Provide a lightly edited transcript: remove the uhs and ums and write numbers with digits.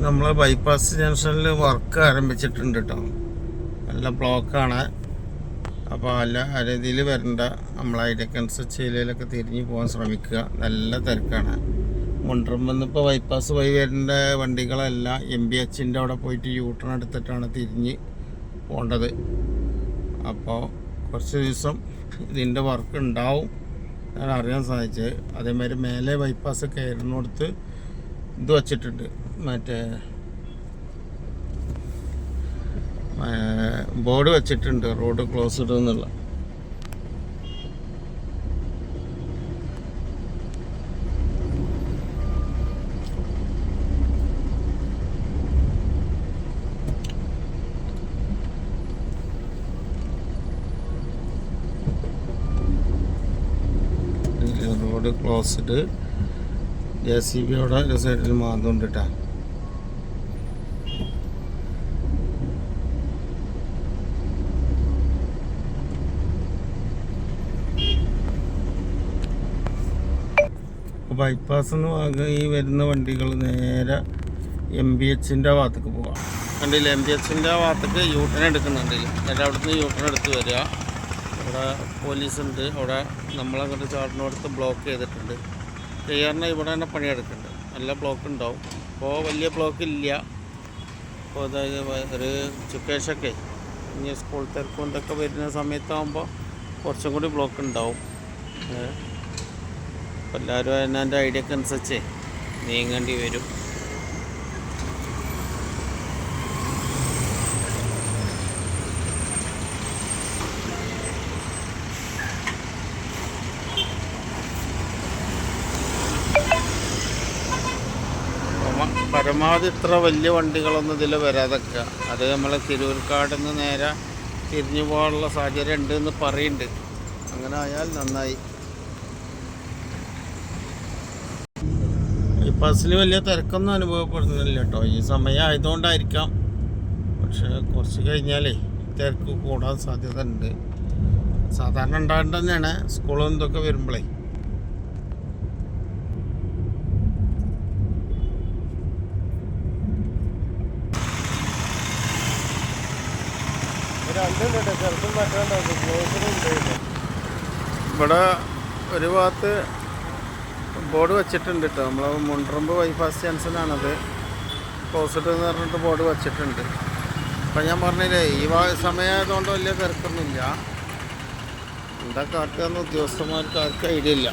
നമ്മൾ ബൈപ്പാസ് ജംഗ്ഷനിൽ വർക്ക് ആരംഭിച്ചിട്ടുണ്ട് കേട്ടോ. നല്ല ബ്ലോക്കാണ്. അപ്പോൾ അല്ല രീതിയിൽ വരേണ്ട നമ്മൾ അതിലേക്കനുസരിച്ച് ഇതിലൊക്കെ തിരിഞ്ഞ് പോകാൻ ശ്രമിക്കുക. നല്ല തിരക്കാണ്. മുണ്ടറമ്പ് ഇപ്പോൾ ബൈപ്പാസ് വഴി വരേണ്ട വണ്ടികളെല്ലാം MBHൻ്റെ അവിടെ പോയിട്ട് യൂട്ടേൺ എടുത്തിട്ടാണ് തിരിഞ്ഞ് പോകേണ്ടത്. അപ്പോൾ കുറച്ച് ദിവസം ഇതിൻ്റെ വർക്ക് ഉണ്ടാവും ഞാൻ അറിയാൻ സാധിച്ചത്. അതേമാതിരി മേലെ ബൈപ്പാസ് കയറുന്നിടത്ത് ഇത് വച്ചിട്ടുണ്ട്, മറ്റേ ബോർഡ് വെച്ചിട്ടുണ്ട്, റോഡ് ക്ലോസ്ഡ് എന്നുള്ള. Road closed. JCB അവിടെ ഒരു സൈഡിൽ മാന്തുണ്ട് കേട്ടോ. ബൈപ്പാസ് എന്ന് ഭാഗം ഈ വരുന്ന വണ്ടികൾ നേരെ MBHൻ്റെ ഭാഗത്തേക്ക് പോകാം. കണ്ടില്ല, MBHൻ്റെ ഭാഗത്തേക്ക് യൂട്ടേൺ എടുക്കുന്നുണ്ടല്ലോ. നേരെ അവിടുന്ന് യൂട്ടേൺ എടുത്ത് വരിക. അവിടെ പോലീസുണ്ട്. അവിടെ നമ്മളങ്ങോട്ട് ചാടിനടുത്ത് ബ്ലോക്ക് ചെയ്തിട്ടുണ്ട്. ക്ലിയറിന് ഇവിടെ തന്നെ പണിയെടുക്കുന്നുണ്ട്. നല്ല ബ്ലോക്ക് ഉണ്ടാവും. ഇപ്പോൾ വലിയ ബ്ലോക്ക് ഇല്ല. ഇപ്പോൾ അതായത് ഒരു ചുക്കേഷൊക്കെ ഇനി സ്കൂൾ തിരക്കും ഇതൊക്കെ വരുന്ന സമയത്താകുമ്പോൾ കുറച്ചും കൂടി ബ്ലോക്ക് ഉണ്ടാവും. അപ്പോൾ എല്ലാവരും അതിൻ്റെ ഐഡിയക്ക് അനുസരിച്ച് നീങ്ങേണ്ടി വരും. പരമാവധി ഇത്ര വലിയ വണ്ടികളൊന്നും ഇതിൽ വരാതൊക്കെ. അത് നമ്മളെ തിരൂർക്കാട് നിന്ന് നേരെ തിരിഞ്ഞു പോകാനുള്ള സാഹചര്യം ഉണ്ട് എന്ന് പറയുന്നുണ്ട്. അങ്ങനെ ആയാൽ നന്നായി. ഈ ബസ്സിൽ വലിയ തിരക്കൊന്നും അനുഭവപ്പെടുന്നില്ല കേട്ടോ. ഈ സമയം ആയതുകൊണ്ടായിരിക്കാം. പക്ഷെ കുറച്ച് കഴിഞ്ഞാലേ തിരക്ക് കൂടാൻ സാധ്യത ഉണ്ട്. സാധാരണ ഉണ്ടാകേണ്ടത് തന്നെയാണ് സ്കൂളും ഇതൊക്കെ വരുമ്പോഴേ. ഇവിടെ ഒരു ഭാഗത്ത് ബോർഡ് വെച്ചിട്ടുണ്ട് കേട്ടോ. നമ്മൾ മുണ്ടറമ്പ് ബൈപ്പാസ് ജംഗ്ഷനാണത്. ക്ലോസ്ഡ് എന്ന് പറഞ്ഞിട്ട് ബോർഡ് വെച്ചിട്ടുണ്ട്. അപ്പം ഞാൻ പറഞ്ഞില്ലേ, ഈ സമയമായതുകൊണ്ട് വലിയ തിരക്കൊന്നുമില്ല. എന്താ കാട്ടുകയെന്ന് ഉദ്യോഗസ്ഥന്മാർക്ക് ആർക്കും ഐഡിയ ഇല്ല.